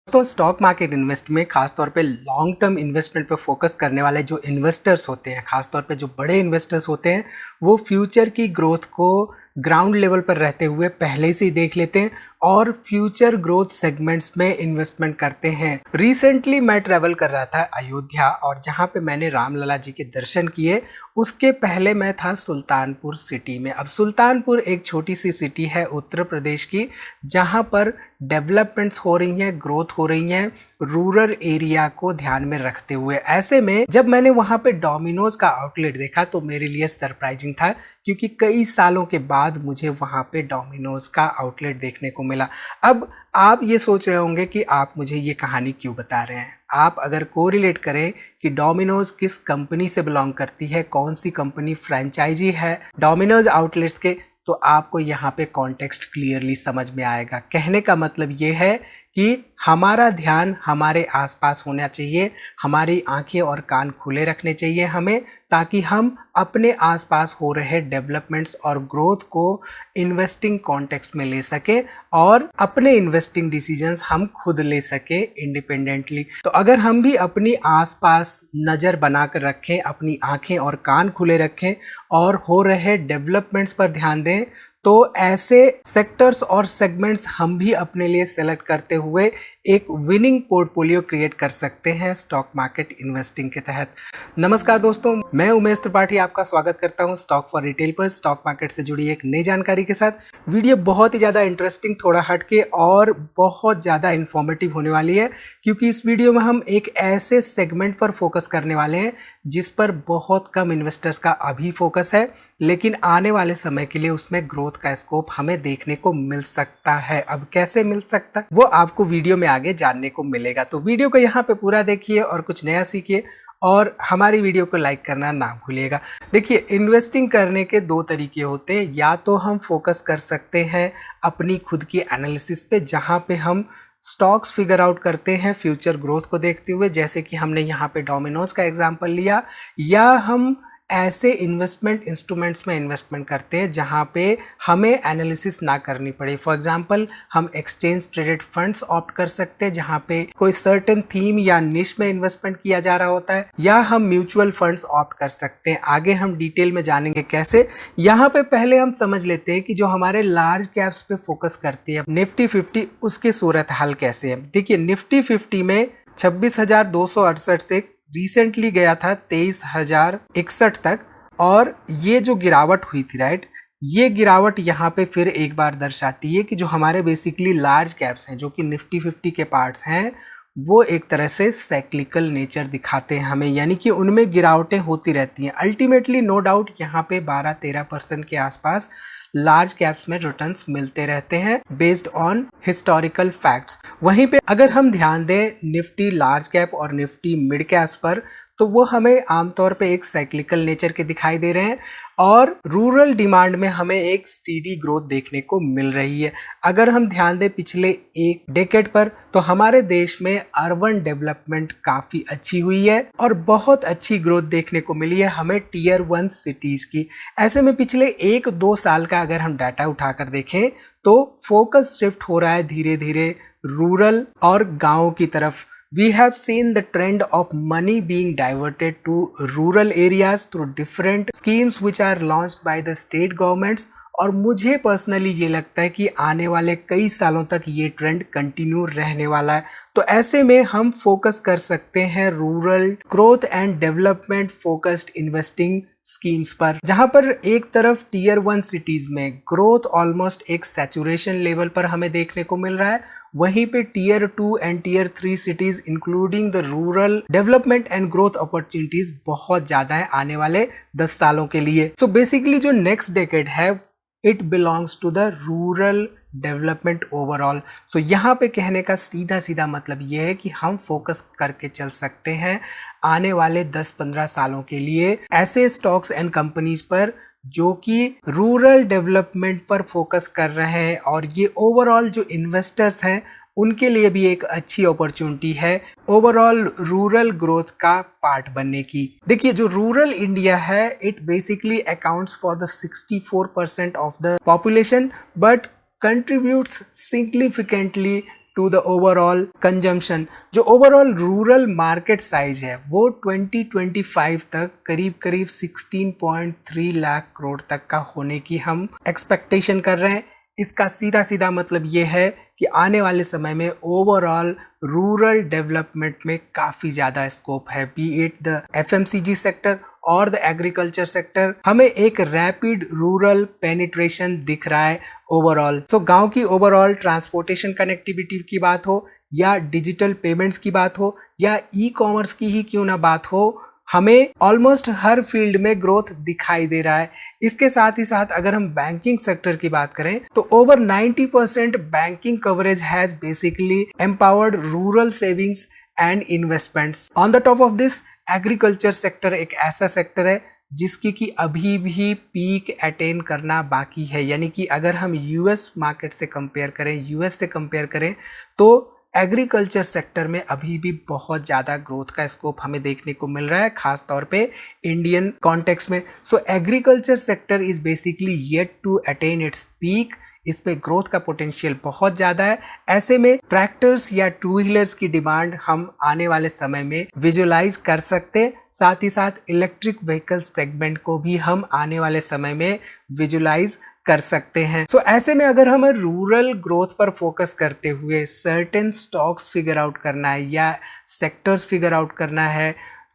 तो stock market invest में खासतौर पे लॉन्ग टर्म इन्वेस्टमेंट पे फोकस करने वाले जो इन्वेस्टर्स होते हैं, खासतौर पे जो बड़े इन्वेस्टर्स होते हैं, वो फ्यूचर की ग्रोथ को ग्राउंड लेवल पर रहते हुए पहले से ही देख लेते हैं और फ्यूचर ग्रोथ सेगमेंट्स में इन्वेस्टमेंट करते हैं। रिसेंटली मैं ट्रैवल कर रहा था अयोध्या और जहाँ पे मैंने रामलला जी के दर्शन किए, उसके पहले मैं था सुल्तानपुर सिटी में। अब सुल्तानपुर एक छोटी सी सिटी है उत्तर प्रदेश की, जहाँ पर डेवलपमेंट्स हो रही हैं, ग्रोथ हो रही हैं रूरल एरिया को ध्यान में रखते हुए। ऐसे में जब मैंने वहाँ पे डोमिनोज का आउटलेट देखा तो मेरे लिए सरप्राइजिंग था, क्योंकि कई सालों के बाद मुझे वहाँ पे डोमिनोज का आउटलेट देखने को मिला। अब आप ये सोच रहे होंगे कि आप मुझे ये कहानी क्यों बता रहे हैं। आप अगर कोरिलेट करें कि डोमिनोज किस कंपनी से बिलोंग करती है, कौन सी कंपनी फ्रेंचाइजी है डोमिनोज आउटलेट्स के, तो आपको यहाँ पे कॉन्टेक्स्ट क्लियरली समझ में आएगा। कहने का मतलब ये है कि हमारा ध्यान हमारे आसपास होना चाहिए, हमारी आंखें और कान खुले रखने चाहिए हमें, ताकि हम अपने आसपास हो रहे डेवलपमेंट्स और ग्रोथ को इन्वेस्टिंग कॉन्टेक्स्ट में ले सके और अपने इन्वेस्टिंग डिसीजंस हम खुद ले सके इंडिपेंडेंटली। तो अगर हम भी अपनी आसपास नज़र बनाकर रखें, अपनी आंखें और कान खुले रखें और हो रहे डेवलपमेंट्स पर ध्यान दें, तो ऐसे सेक्टर्स और सेगमेंट्स हम भी अपने लिए सेलेक्ट करते हुए एक विनिंग पोर्टफोलियो क्रिएट कर सकते हैं स्टॉक मार्केट इन्वेस्टिंग के तहत। नमस्कार दोस्तों, मैं उमेश त्रिपाठी आपका स्वागत करता हूं स्टॉक फॉर रिटेल पर स्टॉक मार्केट से जुड़ी एक नई जानकारी के साथ। वीडियो बहुत ही ज़्यादा इंटरेस्टिंग, थोड़ा हटके और बहुत ज़्यादा इन्फॉर्मेटिव होने वाली है, क्योंकि इस वीडियो में हम एक ऐसे सेगमेंट पर फोकस करने वाले हैं जिस पर बहुत कम इन्वेस्टर्स का अभी फोकस है, लेकिन आने वाले समय के लिए उसमें ग्रोथ का स्कोप हमें देखने को मिल सकता है। अब कैसे मिल सकता है वो आपको वीडियो में आगे जानने को मिलेगा। तो वीडियो को यहाँ पे पूरा देखिए और कुछ नया सीखिए और हमारी वीडियो को लाइक करना ना भूलिएगा। देखिए, इन्वेस्टिंग करने के दो तरीके होते हैं। या तो हम फोकस कर सकते हैं अपनी खुद की एनालिसिस पे, जहाँ पे हम स्टॉक्स फिगर आउट करते हैं फ्यूचर ग्रोथ को देखते हुए, जैसे कि हमने यहाँ पे डोमिनोज का एग्जांपल लिया। या हम ऐसे इन्वेस्टमेंट इंस्ट्रूमेंट्स में इन्वेस्टमेंट करते हैं जहाँ पे हमें एनालिसिस ना करनी पड़े। फॉर एग्जांपल, हम एक्सचेंज ट्रेडेड फंड्स ऑप्ट कर सकते हैं जहाँ पे कोई सर्टेन थीम या निश में इन्वेस्टमेंट किया जा रहा होता है, या हम म्यूचुअल फंड्स ऑप्ट कर सकते हैं। आगे हम डिटेल में जानेंगे कैसे। यहाँ पे पहले हम समझ लेते हैं कि जो हमारे लार्ज कैप्स पे फोकस करती है निफ्टी 50, उसकी सूरत हाल कैसे है। देखिए, निफ्टी 50 में 26,268 से रिसेंटली गया था 23,061 तक, और ये जो गिरावट हुई थी, राइट, ये गिरावट यहाँ पे फिर एक बार दर्शाती है कि जो हमारे बेसिकली लार्ज कैप्स हैं, जो कि निफ्टी 50 के पार्ट्स हैं, वो एक तरह से साइक्लिकल नेचर दिखाते हैं हमें, यानी कि उनमें गिरावटें होती रहती हैं। अल्टीमेटली नो डाउट यहाँ पे 12-13% के आसपास लार्ज कैप्स में रिटर्न्स मिलते रहते हैं बेस्ड ऑन हिस्टोरिकल फैक्ट्स। वहीं पे अगर हम ध्यान दें निफ्टी लार्ज कैप और निफ्टी मिड कैप्स पर, तो वो हमें आमतौर पे एक साइक्लिकल नेचर के दिखाई दे रहे हैं और रूरल डिमांड में हमें एक स्टीडी ग्रोथ देखने को मिल रही है। अगर हम ध्यान दें पिछले एक डेकेड पर, तो हमारे देश में अर्बन डेवलपमेंट काफ़ी अच्छी हुई है और बहुत अच्छी ग्रोथ देखने को मिली है हमें टीयर 1 सिटीज़ की। ऐसे में पिछले 1-2 साल का अगर हम डाटा उठाकर देखें, तो फोकस शिफ्ट हो रहा है धीरे धीरे रूरल और गाँव की तरफ। We have seen the trend of money being diverted to rural areas through different schemes which are launched by the state governments, और मुझे पर्सनली ये लगता है कि आने वाले कई सालों तक ये ट्रेंड कंटिन्यू रहने वाला है। तो ऐसे में हम फोकस कर सकते हैं rural growth and development focused investing schemes पर, जहां पर एक तरफ टीयर 1 सिटीज में ग्रोथ ऑलमोस्ट एक सैचुरेशन लेवल पर हमें देखने को मिल रहा है, वहीं पे tier 2 and tier 3 cities including the rural development and growth opportunities बहुत ज्यादा है आने वाले 10 सालों के लिए। सो बेसिकली जो नेक्स्ट डेकेड है, it belongs to the rural development overall. सो यहाँ पे कहने का सीधा सीधा मतलब ये है कि हम फोकस करके चल सकते हैं आने वाले 10-15 सालों के लिए ऐसे स्टॉक्स एंड कंपनीज पर जो कि रूरल डेवलपमेंट पर फोकस कर रहे हैं, और ये ओवरऑल जो इन्वेस्टर्स हैं उनके लिए भी एक अच्छी अपॉर्चुनिटी है ओवरऑल रूरल ग्रोथ का पार्ट बनने की। देखिए, जो रूरल इंडिया है, it basically accounts for the 64% of the population but contributes significantly to the overall consumption. जो ओवरऑल रूरल मार्केट साइज है वो 2025 तक करीब करीब 16.3 लाख करोड़ तक का होने की हम एक्सपेक्टेशन कर रहे हैं। इसका सीधा सीधा मतलब ये है कि आने वाले समय में ओवरऑल रूरल डेवलपमेंट में काफ़ी ज़्यादा स्कोप है, B it the FMCG sector और द एग्रीकल्चर सेक्टर। हमें एक रैपिड रूरल पेनिट्रेशन दिख रहा है ओवरऑल। सो गांव की ओवरऑल ट्रांसपोर्टेशन कनेक्टिविटी की बात हो या डिजिटल पेमेंट्स की बात हो या ई कॉमर्स की ही क्यों ना बात हो, हमें ऑलमोस्ट हर फील्ड में ग्रोथ दिखाई दे रहा है। इसके साथ ही साथ अगर हम बैंकिंग सेक्टर की बात करें तो over 90% banking coverage has basically empowered rural savings and investments. On the top of this agriculture sector एक ऐसा सेक्टर है जिसकी कि अभी भी पीक अटेन करना बाकी है, यानी कि अगर हम यूएस मार्केट से कंपेयर करें, यूएस से कंपेयर करें तो एग्रीकल्चर सेक्टर में अभी भी बहुत ज़्यादा ग्रोथ का स्कोप हमें देखने को मिल रहा है, खास तौर पे इंडियन कॉन्टेक्स्ट में। So agriculture sector is basically yet to attain its peak. इसमें ग्रोथ का पोटेंशियल बहुत ज़्यादा है। ऐसे में ट्रैक्टर्स या टू व्हीलर्स की डिमांड हम आने वाले समय में विजुलाइज कर सकते हैं। साथ ही साथ इलेक्ट्रिक व्हीकल सेगमेंट को भी हम आने वाले समय में विजुलाइज कर सकते हैं। सो ऐसे में अगर हमें रूरल ग्रोथ पर फोकस करते हुए सर्टेन स्टॉक्स फिगर आउट करना है या सेक्टर्स फिगर आउट करना है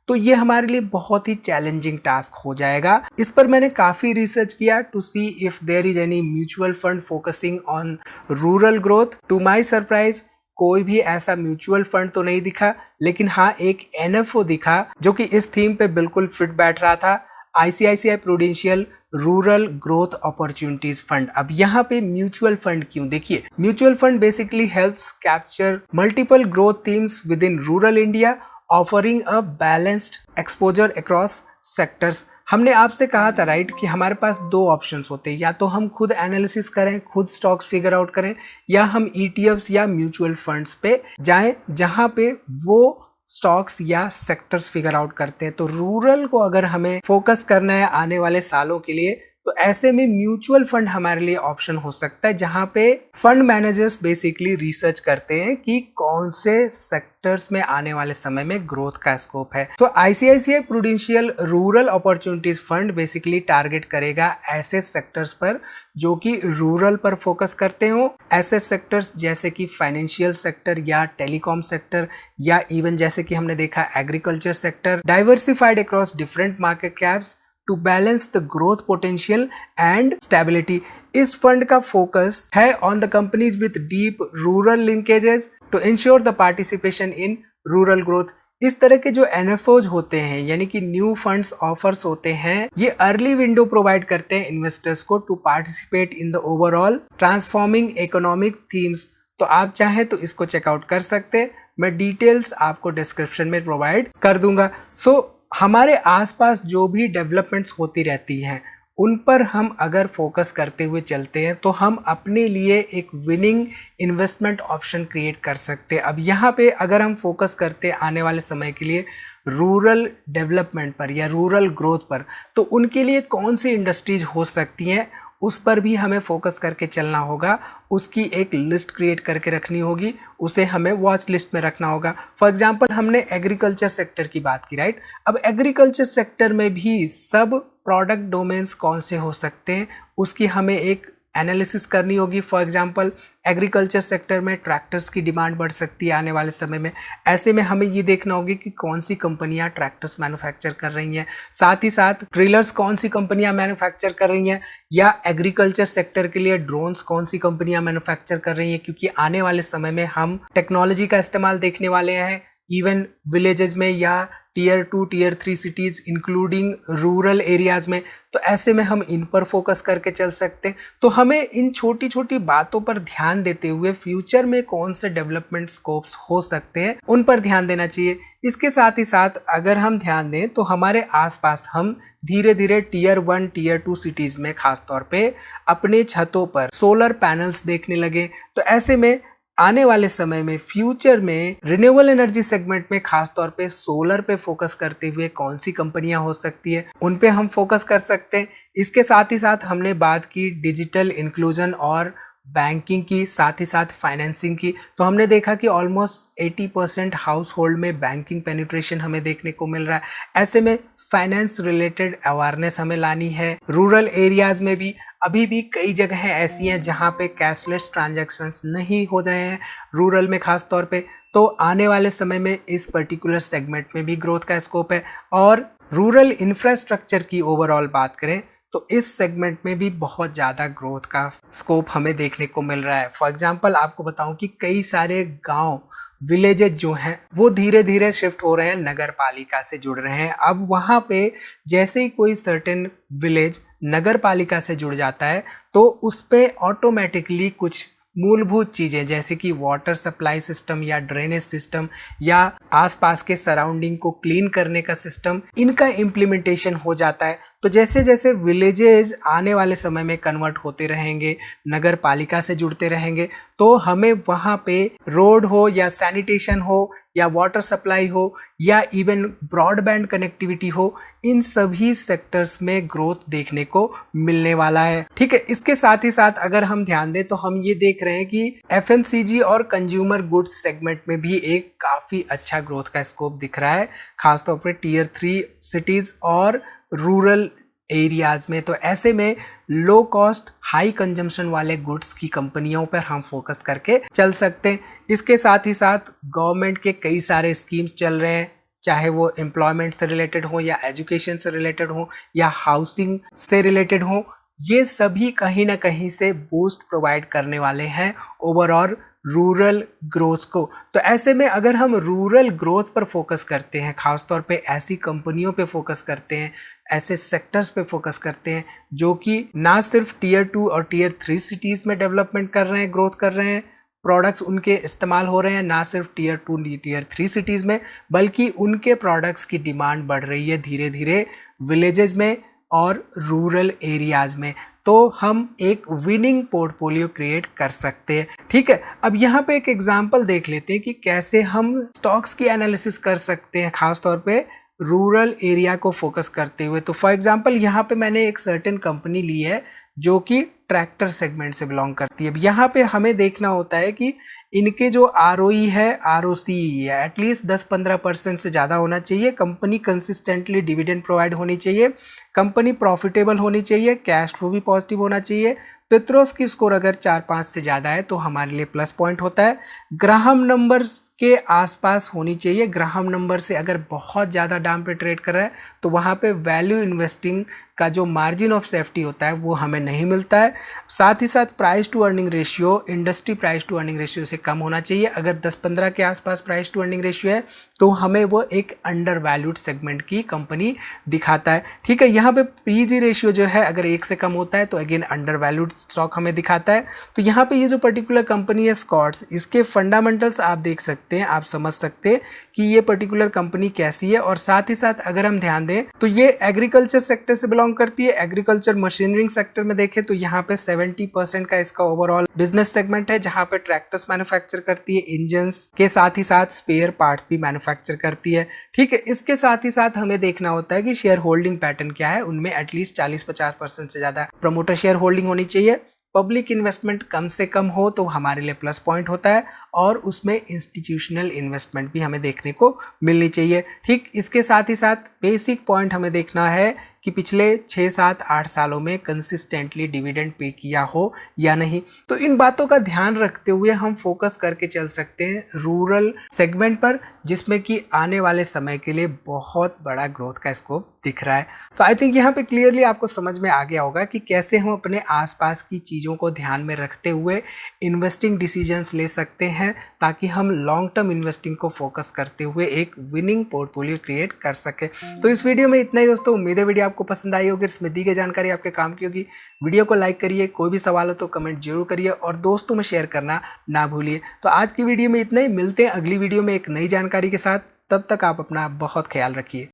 तो ये हमारे लिए बहुत ही चैलेंजिंग टास्क हो जाएगा। इस पर मैंने काफ़ी रिसर्च किया to see if there is any mutual fund focusing on rural growth. To my surprise कोई भी ऐसा म्यूचुअल फंड तो नहीं दिखा, लेकिन हाँ एक एनएफओ दिखा जो कि इस थीम पे बिल्कुल फिट बैठ रहा था, ICICI prudential rural growth opportunities fund. अब यहाँ पे म्यूचुअल फंड क्यों, देखिए mutual fund basically helps capture multiple growth themes with in rural India offering a balanced exposure across sectors. हमने आपसे कहा था राइट कि हमारे पास दो ऑप्शंस होते हैं, या तो हम खुद एनालिसिस करें, खुद स्टॉक्स फिगर आउट करें, या हम ईटीएफ्स या म्यूचुअल फंड्स पे जाएं जहां पे वो स्टॉक्स या सेक्टर्स फिगर आउट करते हैं। तो रूरल को अगर हमें फोकस करना है आने वाले सालों के लिए तो ऐसे में म्यूचुअल फंड हमारे लिए ऑप्शन हो सकता है, जहां पे फंड मैनेजर्स बेसिकली रिसर्च करते हैं कि कौन से सेक्टर्स में आने वाले समय में ग्रोथ का स्कोप है। तो ICICI prudential rural opportunities fund basically target करेगा ऐसे सेक्टर्स पर जो कि रूरल पर फोकस करते हो। ऐसे सेक्टर्स जैसे कि फाइनेंशियल सेक्टर या टेलीकॉम सेक्टर या इवन जैसे कि हमने देखा agriculture sector, diversified across different market caps to balance the growth potential and stability. इस फंड का फोकस है on the companies with deep rural linkages to ensure the participation in rural growth. इस तरह के जो एनएफओज होते हैं यानी कि न्यू फंड्स ऑफर्स होते हैं, ये अर्ली विंडो प्रोवाइड करते हैं इन्वेस्टर्स को to participate in the overall transforming economic themes. तो आप चाहें तो इसको चेकआउट कर सकते हैं, मैं डिटेल्स आपको डिस्क्रिप्शन में प्रोवाइड कर दूंगा। सो हमारे आसपास जो भी डेवलपमेंट्स होती रहती हैं उन पर हम अगर फोकस करते हुए चलते हैं तो हम अपने लिए एक विनिंग इन्वेस्टमेंट ऑप्शन क्रिएट कर सकते हैं। अब यहाँ पे अगर हम फोकस करते हैं आने वाले समय के लिए रूरल डेवलपमेंट पर या रूरल ग्रोथ पर, तो उनके लिए कौन सी इंडस्ट्रीज हो सकती हैं उस पर भी हमें फोकस करके चलना होगा। उसकी एक लिस्ट क्रिएट करके रखनी होगी, उसे हमें वॉच लिस्ट में रखना होगा। फॉर एग्जांपल हमने एग्रीकल्चर सेक्टर की बात की राइट। अब एग्रीकल्चर सेक्टर में भी सब प्रोडक्ट डोमेन्स कौन से हो सकते हैं उसकी हमें एक एनालिसिस करनी होगी। फॉर एग्जांपल एग्रीकल्चर सेक्टर में ट्रैक्टर्स की डिमांड बढ़ सकती है आने वाले समय में। ऐसे में हमें ये देखना होगी कि कौन सी कंपनियां ट्रैक्टर्स मैन्युफैक्चर कर रही हैं, साथ ही साथ ट्रेलर्स कौन सी कंपनियां मैन्युफैक्चर कर रही हैं, या एग्रीकल्चर सेक्टर के लिए ड्रोन्स कौन सी कंपनियां मैन्युफैक्चर कर रही हैं, क्योंकि आने वाले समय में हम टेक्नोलॉजी का इस्तेमाल देखने वाले हैं इवन विलेजेस में या tier 2 tier 3 cities including rural areas में। तो ऐसे में हम इन पर फोकस करके चल सकते हैं। तो हमें इन छोटी छोटी बातों पर ध्यान देते हुए फ्यूचर में कौन से डेवलपमेंट स्कोप्स हो सकते हैं उन पर ध्यान देना चाहिए। इसके साथ ही साथ अगर हम ध्यान दें तो हमारे आसपास हम धीरे धीरे टीयर 1 टीयर 2 सिटीज में खासतौर पे अपने छतों पर सोलर पैनल्स देखने लगे। तो ऐसे में आने वाले समय में फ्यूचर में रिन्यूएबल एनर्जी सेगमेंट में खासतौर पे सोलर पे फोकस करते हुए कौन सी कंपनियां हो सकती है उन पे हम फोकस कर सकते हैं। इसके साथ ही साथ हमने बात की डिजिटल इंक्लूजन और बैंकिंग की, साथ ही साथ फाइनेंसिंग की। तो हमने देखा कि ऑलमोस्ट 80% हाउस होल्ड में बैंकिंग पेनिट्रेशन हमें देखने को मिल रहा है। ऐसे में फाइनेंस रिलेटेड अवेयरनेस हमें लानी है। रूरल एरियाज में भी अभी भी कई जगह ऐसी हैं जहाँ पे कैशलेस ट्रांजैक्शंस नहीं हो रहे हैं, रूरल में खास तौर पे। तो आने वाले समय में इस पर्टिकुलर सेगमेंट में भी ग्रोथ का स्कोप है। और रूरल इंफ्रास्ट्रक्चर की ओवरऑल बात करें तो इस सेगमेंट में भी बहुत ज़्यादा ग्रोथ का स्कोप हमें देखने को मिल रहा है। फॉर एग्जांपल आपको बताऊं कि कई सारे गांव, विलेजेस जो हैं वो धीरे धीरे शिफ्ट हो रहे हैं, नगर पालिका से जुड़ रहे हैं। अब वहाँ पे जैसे ही कोई सर्टेन विलेज नगर पालिका से जुड़ जाता है तो उस पर ऑटोमेटिकली कुछ मूलभूत चीज़ें जैसे कि वाटर सप्लाई सिस्टम या ड्रेनेज सिस्टम या आसपास के सराउंडिंग को क्लीन करने का सिस्टम, इनका इम्प्लीमेंटेशन हो जाता है। तो जैसे जैसे विलेजेस आने वाले समय में कन्वर्ट होते रहेंगे, नगर पालिका से जुड़ते रहेंगे, तो हमें वहाँ पे रोड हो या सैनिटेशन हो या वाटर सप्लाई हो या इवन ब्रॉडबैंड कनेक्टिविटी हो, इन सभी सेक्टर्स में ग्रोथ देखने को मिलने वाला है। ठीक है, इसके साथ ही साथ अगर हम ध्यान दें तो हम ये देख रहे हैं कि एफएमसीजी और कंज्यूमर गुड्स सेगमेंट में भी एक काफ़ी अच्छा ग्रोथ का स्कोप दिख रहा है, खासतौर पर टियर 3 सिटीज़ और रूरल एरियाज में। तो ऐसे में लो कॉस्ट हाई कंजम्पशन वाले गुड्स की कंपनियों पर हम फोकस करके चल सकते हैं। इसके साथ ही साथ गवर्नमेंट के कई सारे स्कीम्स चल रहे हैं, चाहे वो एम्प्लॉयमेंट से रिलेटेड हो या एजुकेशन से रिलेटेड हो या हाउसिंग से रिलेटेड हो, ये सभी कहीं ना कहीं से बूस्ट प्रोवाइड करने वाले हैं ओवरऑल रूरल ग्रोथ को। तो ऐसे में अगर हम रूरल ग्रोथ पर फोकस करते हैं, खासतौर पे ऐसी कंपनियों पे फोकस करते हैं, ऐसे सेक्टर्स पे फोकस करते हैं जो कि ना सिर्फ टियर 2 और टियर 3 सिटीज़ में डेवलपमेंट कर रहे हैं, ग्रोथ कर रहे हैं, प्रोडक्ट्स उनके इस्तेमाल हो रहे हैं ना सिर्फ टियर 2 टियर 3 सिटीज़ में, बल्कि उनके प्रोडक्ट्स की डिमांड बढ़ रही है धीरे धीरे विलेजेस में और रूरल एरियाज में, तो हम एक विनिंग पोर्टफोलियो क्रिएट कर सकते हैं। ठीक है, अब यहाँ पे एक एग्जांपल देख लेते हैं कि कैसे हम स्टॉक्स की एनालिसिस कर सकते हैं, खास तौर पे रूरल एरिया को फोकस करते हुए। तो फॉर एग्जांपल यहाँ पे मैंने एक सर्टेन कंपनी ली है जो कि ट्रैक्टर सेगमेंट से बिलोंग करती है। अब यहाँ पे हमें देखना होता है कि इनके जो आरओई है, आरओसी है, एटलीस्ट 10-15% से ज़्यादा होना चाहिए। कंपनी कंसिस्टेंटली डिविडेंड प्रोवाइड होनी चाहिए, कंपनी प्रॉफिटेबल होनी चाहिए, कैश फ्लो भी पॉजिटिव होना चाहिए, पेट्रोस की स्कोर अगर 4-5 से ज़्यादा है तो हमारे लिए प्लस पॉइंट होता है, ग्राहम नंबर के आसपास होनी चाहिए। ग्राहम नंबर से अगर बहुत ज़्यादा दाम पे ट्रेड कर रहा है तो वहाँ पे वैल्यू इन्वेस्टिंग का जो मार्जिन ऑफ सेफ्टी होता है वो हमें नहीं मिलता है। साथ ही साथ price to earning ratio industry price to earning ratio से कम होना चाहिए। अगर 10-15 के आसपास प्राइस टू अर्निंग रेशियो है तो हमें वो एक अंडर वैल्यूड सेगमेंट की कंपनी दिखाता है। ठीक है, यहाँ पे पीजी रेशियो जो है अगर 1 से कम होता है तो अगेन अंडर वैल्यूड स्टॉक हमें दिखाता है। तो यहाँ पे ये जो पर्टिकुलर कंपनी है स्कॉट्स, इसके फंडामेंटल्स आप देख सकते हैं, आप समझ सकते हैं कि ये पर्टिकुलर कंपनी कैसी है। और साथ ही साथ अगर हम ध्यान दें तो ये एग्रीकल्चर सेक्टर से बिलोंग करती है। एग्रीकल्चर मशीनरिंग सेक्टर में देखें तो यहाँ पे 70% का इसका ओवरऑल बिजनेस सेगमेंट है, जहाँ पे ट्रैक्टर्स मैन्युफैक्चर करती है, इंजन्स के साथ ही साथ स्पेयर पार्ट्स भी मैन्युफैक्चर करती है। ठीक है, इसके साथ ही साथ हमें देखना होता है कि शेयर होल्डिंग पैटर्न क्या है। उनमें एटलीस्ट 40-50% से ज्यादा प्रमोटर शेयर होल्डिंग होनी चाहिए। पब्लिक इन्वेस्टमेंट कम से कम हो तो हमारे लिए प्लस पॉइंट होता है, और उसमें इंस्टीट्यूशनल इन्वेस्टमेंट भी हमें देखने को मिलनी चाहिए। ठीक, इसके साथ ही साथ बेसिक पॉइंट हमें देखना है कि पिछले 6-7-8 सालों में कंसिस्टेंटली डिविडेंड पे किया हो या नहीं। तो इन बातों का ध्यान रखते हुए हम फोकस करके चल सकते हैं रूरल सेगमेंट पर, जिसमें कि आने वाले समय के लिए बहुत बड़ा ग्रोथ का स्कोप दिख रहा है। तो आई थिंक यहाँ पे क्लियरली आपको समझ में आ गया होगा कि कैसे हम अपने आसपास की चीज़ों को ध्यान में रखते हुए इन्वेस्टिंग डिसीजंस ले सकते हैं, ताकि हम लॉन्ग टर्म इन्वेस्टिंग को फोकस करते हुए एक विनिंग पोर्टफोलियो क्रिएट कर सकें। तो इस वीडियो में इतना ही दोस्तों, उम्मीद है वीडियो आपको पसंद आई होगी, इसमें दी गई जानकारी आपके काम की होगी। वीडियो को लाइक करिए, कोई भी सवाल हो तो कमेंट जरूर करिए और दोस्तों में शेयर करना ना भूलिए। तो आज की वीडियो में इतना ही, मिलते हैं अगली वीडियो में एक नई जानकारी के साथ। तब तक आप अपना बहुत ख्याल रखिए।